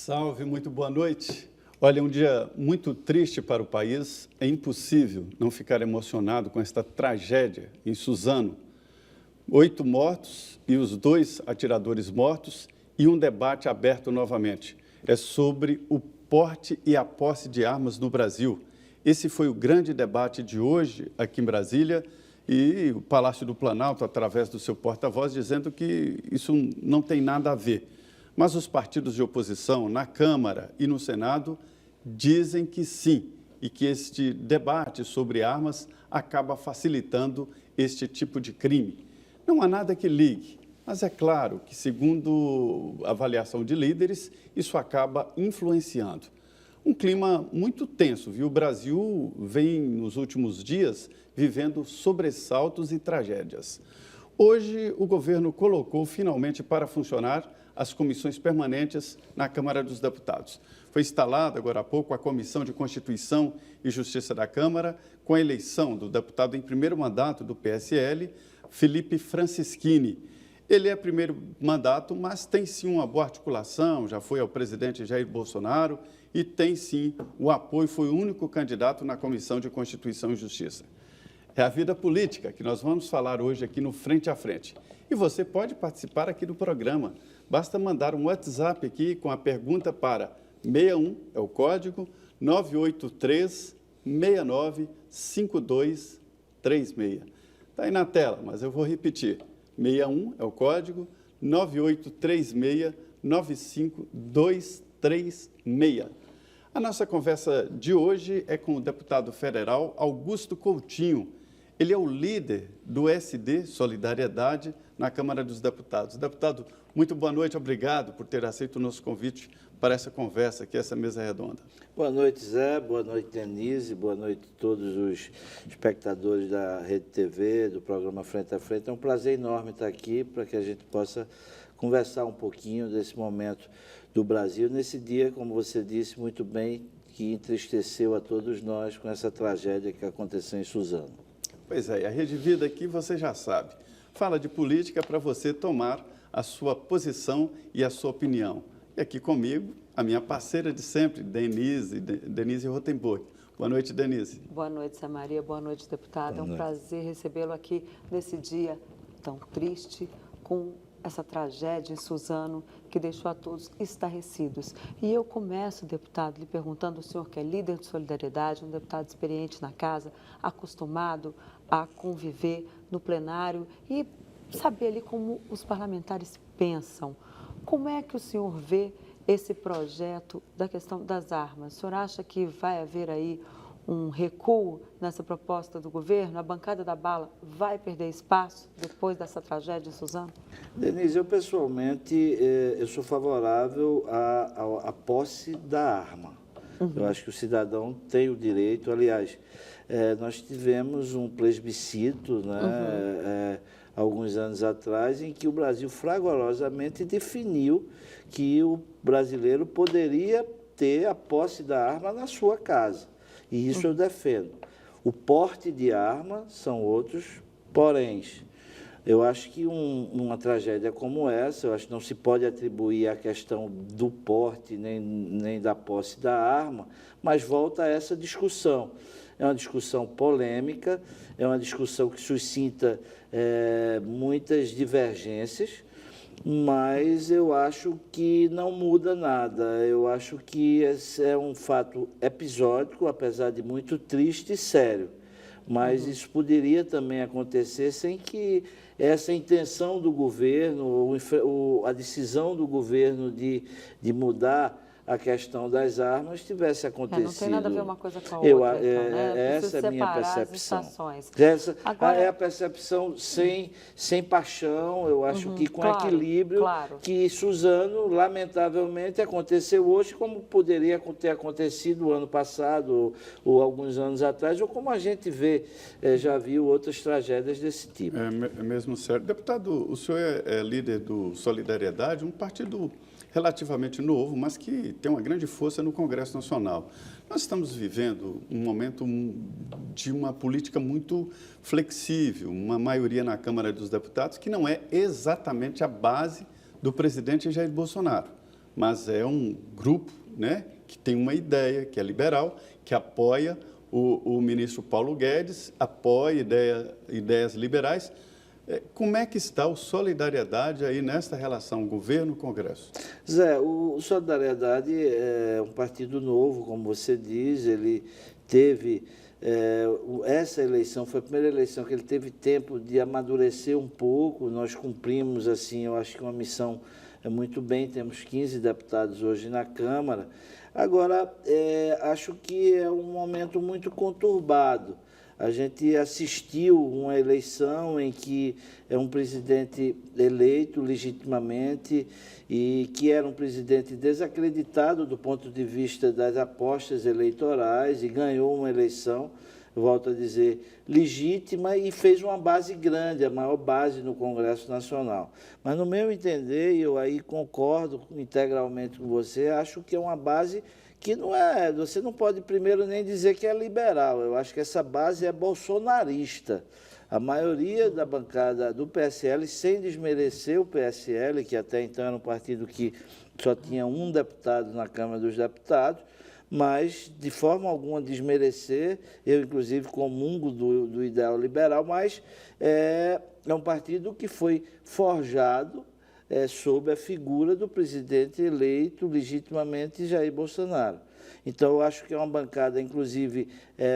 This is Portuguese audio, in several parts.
Salve, muito boa noite. Olha, um dia muito triste para o país. É impossível não ficar emocionado com esta tragédia em Suzano. 8 mortos e os 2 atiradores mortos e um debate aberto novamente. É sobre o porte e a posse de armas no Brasil. Esse foi o grande debate de hoje aqui em Brasília e o Palácio do Planalto, através do seu porta-voz, dizendo que isso não tem nada a ver. Mas os partidos de oposição, na Câmara e no Senado, dizem que sim, e que este debate sobre armas acaba facilitando este tipo de crime. Não há nada que ligue, mas é claro que, segundo a avaliação de líderes, isso acaba influenciando. Um clima muito tenso, viu? O Brasil vem, nos últimos dias, vivendo sobressaltos e tragédias. Hoje, o governo colocou finalmente para funcionar as comissões permanentes na Câmara dos Deputados. Foi instalada agora há pouco a Comissão de Constituição e Justiça da Câmara, com a eleição do deputado em primeiro mandato do PSL, Felipe Francischini. Ele é primeiro mandato, mas tem sim uma boa articulação, já foi ao presidente Jair Bolsonaro e tem sim o apoio, foi o único candidato na Comissão de Constituição e Justiça. É a vida política que nós vamos falar hoje aqui no Frente a Frente. E você pode participar aqui do programa. Basta mandar um WhatsApp aqui com a pergunta para 61, é o código, 983-695236. Está aí na tela, mas eu vou repetir. 61 é o código, 9836-95236. A nossa conversa de hoje é com o deputado federal Augusto Coutinho. Ele é o líder do SD Solidariedade na Câmara dos Deputados. Deputado, muito boa noite, obrigado por ter aceito o nosso convite para essa conversa aqui, essa mesa redonda. Boa noite, Zé, boa noite, Denise, boa noite a todos os espectadores da Rede TV, do programa Frente a Frente. É um prazer enorme estar aqui para que a gente possa conversar um pouquinho desse momento do Brasil, nesse dia, como você disse muito bem, que entristeceu a todos nós com essa tragédia que aconteceu em Suzano. Pois é, a Rede Vida aqui você já sabe, fala de política para você tomar a sua posição e a sua opinião. E aqui comigo, a minha parceira de sempre, Denise Rotenburg. Boa noite, Denise. Boa noite, Zé Maria. Boa noite, deputada. É um prazer recebê-lo aqui nesse dia tão triste, com essa tragédia em Suzano, que deixou a todos estarrecidos. E eu começo, deputado, lhe perguntando, o senhor que é líder de solidariedade, um deputado experiente na casa, acostumado a conviver no plenário e saber ali como os parlamentares pensam. Como é que o senhor vê esse projeto da questão das armas? O senhor acha que vai haver aí um recuo nessa proposta do governo? A bancada da bala vai perder espaço depois dessa tragédia em Suzano? Denise, eu pessoalmente eu sou favorável à posse da arma. Eu acho que o cidadão tem o direito, aliás, nós tivemos um plebiscito, né, alguns anos atrás, em que o Brasil fragorosamente definiu que o brasileiro poderia ter a posse da arma na sua casa. E isso eu defendo. O porte de arma são outros poréns. Eu acho que uma tragédia como essa, eu acho que não se pode atribuir a questão do porte nem da posse da arma, mas volta a essa discussão. É uma discussão polêmica, é uma discussão que suscita muitas divergências, mas eu acho que não muda nada. Eu acho que esse é um fato episódico, apesar de muito triste e sério. Mas isso poderia também acontecer sem que essa intenção do governo, a decisão do governo de mudar a questão das armas tivesse acontecido. Não tem nada a ver uma coisa com a outra, então, né? Essa é a minha percepção. Agora, é a percepção sem paixão, eu acho que com equilíbrio, que Suzano, lamentavelmente, aconteceu hoje, como poderia ter acontecido o ano passado, ou alguns anos atrás, ou como a gente já viu outras tragédias desse tipo. É mesmo sério. Deputado, o senhor é líder do Solidariedade, um partido relativamente novo, mas que tem uma grande força no Congresso Nacional. Nós estamos vivendo um momento de uma política muito flexível, uma maioria na Câmara dos Deputados que não é exatamente a base do presidente Jair Bolsonaro. mas é um grupo, né, que tem uma ideia, que é liberal, que apoia o ministro Paulo Guedes, apoia ideias liberais. Como é que está o Solidariedade aí nesta relação governo-Congresso? Zé, o Solidariedade é um partido novo, como você diz, ele teve... essa eleição foi a primeira eleição que ele teve tempo de amadurecer um pouco. Nós cumprimos, assim, eu acho que uma missão muito bem, temos 15 deputados hoje na Câmara. Agora, acho que é um momento muito conturbado. A gente assistiu uma eleição em que é um presidente eleito legitimamente e que era um presidente desacreditado do ponto de vista das apostas eleitorais e ganhou uma eleição, volto a dizer, legítima e fez uma base grande, a maior base no Congresso Nacional. Mas, no meu entender, e eu aí concordo integralmente com você, acho que é uma base que não é, você não pode primeiro nem dizer que é liberal. Eu acho que essa base é bolsonarista. A maioria da bancada do PSL, sem desmerecer o PSL, que até então era um partido que só tinha um deputado na Câmara dos Deputados, mas de forma alguma desmerecer, eu inclusive comungo do ideal liberal, mas é um partido que foi forjado sob a figura do presidente eleito legitimamente Jair Bolsonaro. Então, eu acho que é uma bancada, inclusive,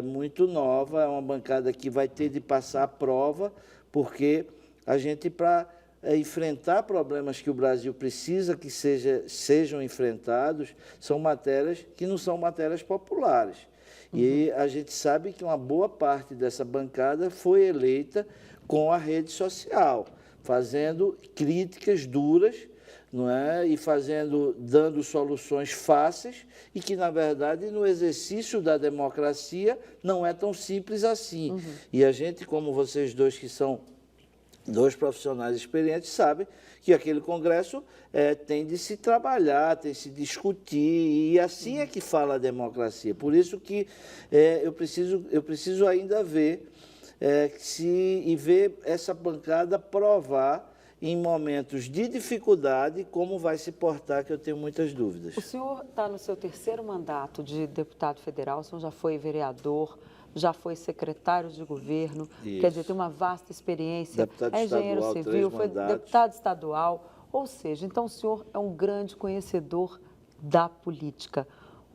muito nova, é uma bancada que vai ter de passar a prova, porque a gente, para enfrentar problemas que o Brasil precisa que sejam enfrentados, são matérias que não são matérias populares. E a gente sabe que uma boa parte dessa bancada foi eleita com a rede social, fazendo críticas duras, não é? E dando soluções fáceis e que, na verdade, no exercício da democracia não é tão simples assim. E a gente, como vocês dois, que são dois profissionais experientes, sabem que aquele Congresso tem de se trabalhar, tem de se discutir, e assim é que fala a democracia. Por isso que eu preciso ainda ver ver essa bancada provar em momentos de dificuldade como vai se portar, que eu tenho muitas dúvidas. O senhor está no seu terceiro mandato de deputado federal, o senhor já foi vereador, já foi secretário de governo, Isso. Quer dizer, tem uma vasta experiência, Deputado engenheiro estadual, civil, 3 foi mandatos. deputado estadual, ou seja, então o senhor é um grande conhecedor da política.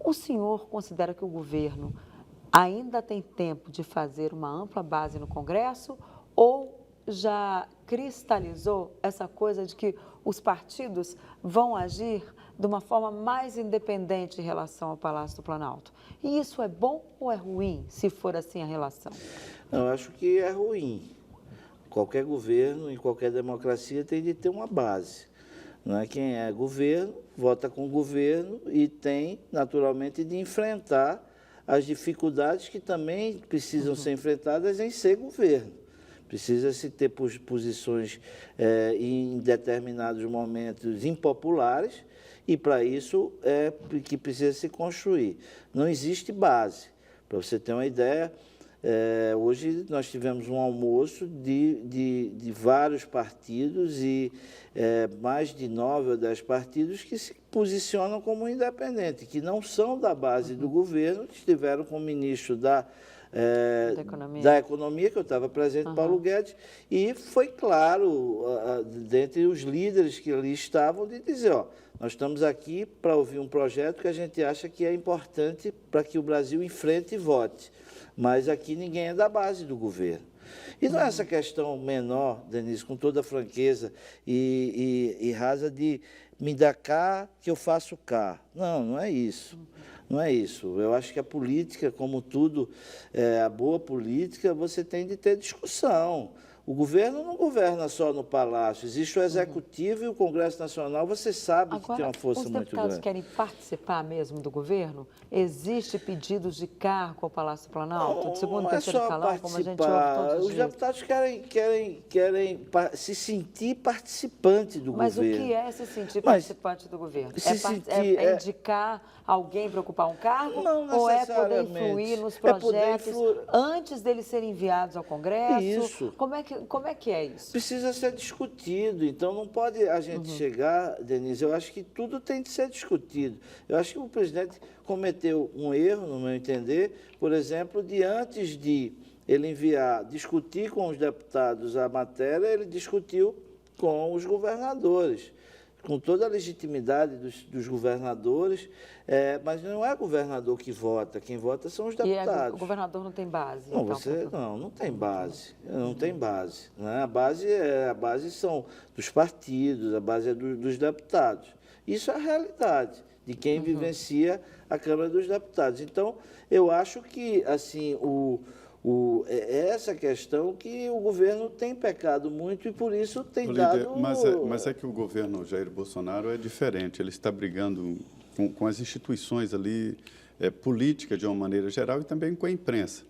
O senhor considera que o governo ainda tem tempo de fazer uma ampla base no Congresso ou já cristalizou essa coisa de que os partidos vão agir de uma forma mais independente em relação ao Palácio do Planalto? E isso é bom ou é ruim, se for assim a relação? Não, eu acho que é ruim. Qualquer governo, em qualquer democracia, tem de ter uma base. Não é? Quem é governo, vota com o governo e tem, naturalmente, de enfrentar as dificuldades que também precisam ser enfrentadas em ser governo. Precisa-se ter posições em determinados momentos impopulares e, para isso, que precisa se construir. Não existe base. Para você ter uma ideia, hoje nós tivemos um almoço de vários partidos e mais de 9 ou 10 partidos que se posicionam como independentes, que não são da base do governo, estiveram com o ministro da Economia, que eu estava presente, Paulo Guedes, e foi claro, dentre os líderes que ali estavam, de dizer, nós estamos aqui para ouvir um projeto que a gente acha que é importante para que o Brasil enfrente e vote, mas aqui ninguém é da base do governo. E não é essa questão menor, Denise, com toda a franqueza e rasa de me dar cá que eu faço cá. Não, não é isso. Não é isso. Eu acho que a política, como tudo, a boa política, você tem de ter discussão. O governo não governa só no Palácio, existe o Executivo e o Congresso Nacional, você sabe que tem uma força muito grande. Os deputados querem participar mesmo do governo? Existe pedidos de cargo ao Palácio do Planalto, de segundo, terceiro escalão, como a gente ouve todos os dias? Os deputados querem se sentir participante do governo. Mas o que é se sentir participante do governo? É indicar alguém para ocupar um cargo? Não ou é poder necessariamente. influir nos projetos antes deles serem enviados ao Congresso? Isso. Como é que como é que é isso? Precisa ser discutido, então não pode a gente chegar, Denise, eu acho que tudo tem de ser discutido. Eu acho que o presidente cometeu um erro, no meu entender, por exemplo, de antes de ele discutir com os deputados a matéria, ele discutiu com os governadores, com toda a legitimidade dos governadores, mas não é o governador que vota, quem vota são os deputados. E o governador não tem base? Não, Então, não tem base, não tem base. Né? A base são dos partidos, a base é dos deputados. Isso é a realidade de quem vivencia a Câmara dos Deputados. Então, eu acho que assim é essa questão que o governo tem pecado muito e por isso tem dado... Mas é que o governo Jair Bolsonaro é diferente, ele está brigando com as instituições ali, política de uma maneira geral e também com a imprensa,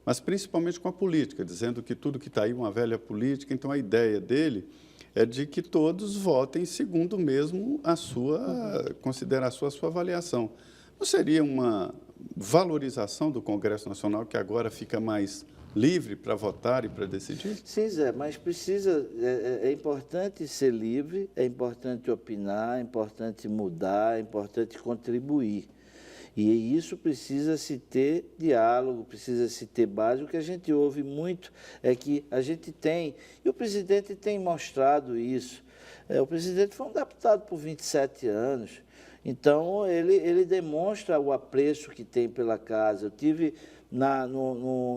mas principalmente com a política, dizendo que tudo que está aí é uma velha política, então a ideia dele é de que todos votem segundo mesmo a sua consideração, a sua avaliação. Não seria uma valorização do Congresso Nacional, que agora fica mais livre para votar e para decidir? Sim, Zé, mas é importante ser livre, é importante opinar, é importante mudar, é importante contribuir. E isso precisa se ter diálogo, precisa se ter base. O que a gente ouve muito é que a gente tem, e o presidente tem mostrado isso, o presidente foi um deputado por 27 anos, então ele demonstra o apreço que tem pela casa. Eu tive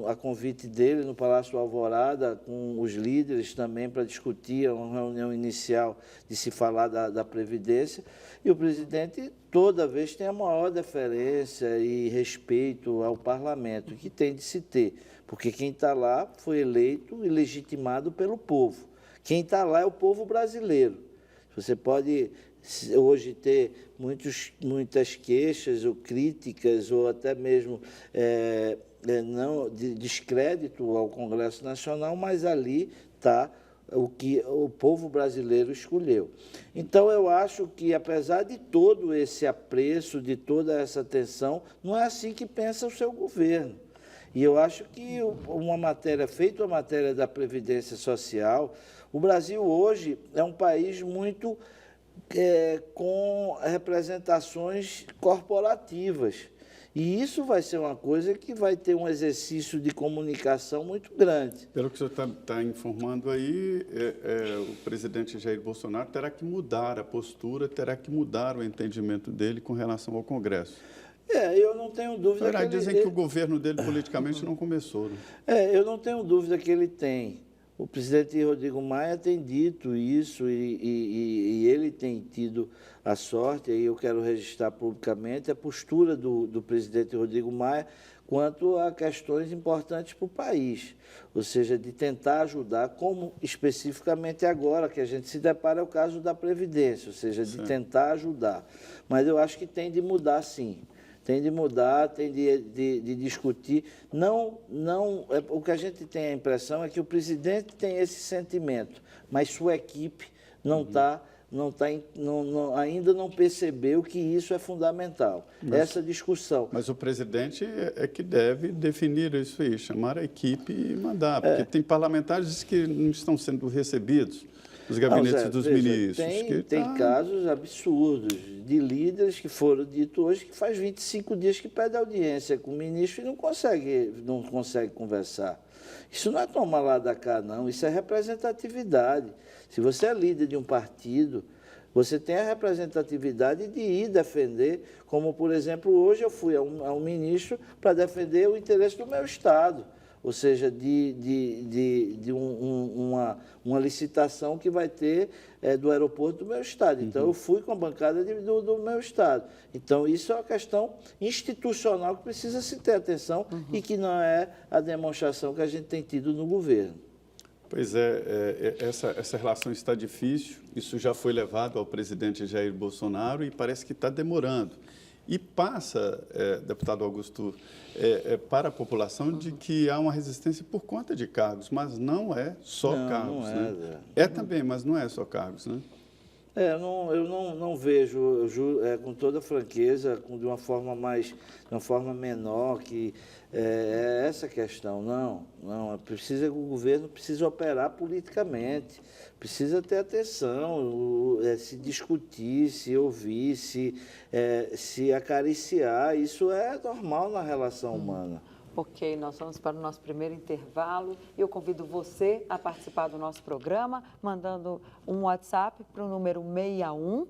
a convite dele no Palácio do Alvorada com os líderes também para discutir uma reunião inicial de se falar da Previdência, e o presidente toda vez tem a maior deferência e respeito ao parlamento, que tem de se ter, porque quem está lá foi eleito e legitimado pelo povo. Quem está lá é o povo brasileiro. Você pode hoje ter muitas queixas ou críticas ou até mesmo não de descrédito ao Congresso Nacional, mas ali está o que o povo brasileiro escolheu. Então, eu acho que, apesar de todo esse apreço, de toda essa atenção, não é assim que pensa o seu governo. E eu acho que uma matéria da Previdência Social, o Brasil hoje é um país muito com representações corporativas. E isso vai ser uma coisa que vai ter um exercício de comunicação muito grande. Pelo que o senhor está informando aí, o presidente Jair Bolsonaro terá que mudar a postura, terá que mudar o entendimento dele com relação ao Congresso. Eu não tenho dúvida que dizem que o governo dele politicamente não começou. Né? Eu não tenho dúvida que ele tem. O presidente Rodrigo Maia tem dito isso e ele tem tido a sorte, aí eu quero registrar publicamente a postura do presidente Rodrigo Maia quanto a questões importantes para o país, ou seja, de tentar ajudar, como especificamente agora que a gente se depara é o caso da Previdência, ou seja, de tentar ajudar. Mas eu acho que tem de mudar, sim. Tem de mudar, tem de discutir. O que a gente tem a impressão é que o presidente tem esse sentimento, mas sua equipe ainda não percebeu que isso é fundamental, essa discussão. Mas o presidente é que deve definir isso aí, chamar a equipe e mandar, porque tem parlamentares que não estão sendo recebidos nos gabinetes dos ministros. Tem casos absurdos de líderes que foram ditos hoje que faz 25 dias que pede audiência com o ministro e não consegue conversar. Isso não é tomar lá da cá, não. Isso é representatividade. Se você é líder de um partido, você tem a representatividade de ir defender, como, por exemplo, hoje eu fui a um ministro para defender o interesse do meu Estado. Ou seja, uma licitação que vai ter do aeroporto do meu Estado. Então, eu fui com a bancada do meu Estado. Então, isso é uma questão institucional que precisa se ter atenção e que não é a demonstração que a gente tem tido no governo. Pois essa relação está difícil, isso já foi levado ao presidente Jair Bolsonaro e parece que está demorando. E passa, deputado Augusto, para a população de que há uma resistência por conta de cargos, mas não é só cargos. Não é, né? É também, mas não é só cargos, né? Eu não vejo, com toda franqueza, de uma forma menor, que é essa questão. Não, precisa, o governo precisa operar politicamente, precisa ter atenção, se discutir, se ouvir, se acariciar. Isso é normal na relação humana. Ok, nós vamos para o nosso primeiro intervalo e eu convido você a participar do nosso programa, mandando um WhatsApp para o número 61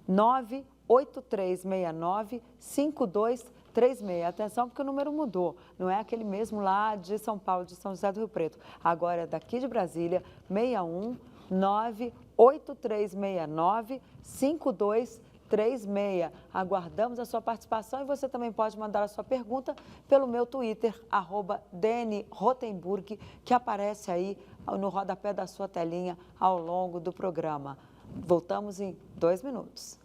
98369 5236. Atenção, porque o número mudou, não é aquele mesmo lá de São Paulo, de São José do Rio Preto. Agora é daqui de Brasília, 61 98369 5236. Aguardamos a sua participação e você também pode mandar a sua pergunta pelo meu Twitter, @DNRotenburg, que aparece aí no rodapé da sua telinha ao longo do programa. Voltamos em 2 minutos.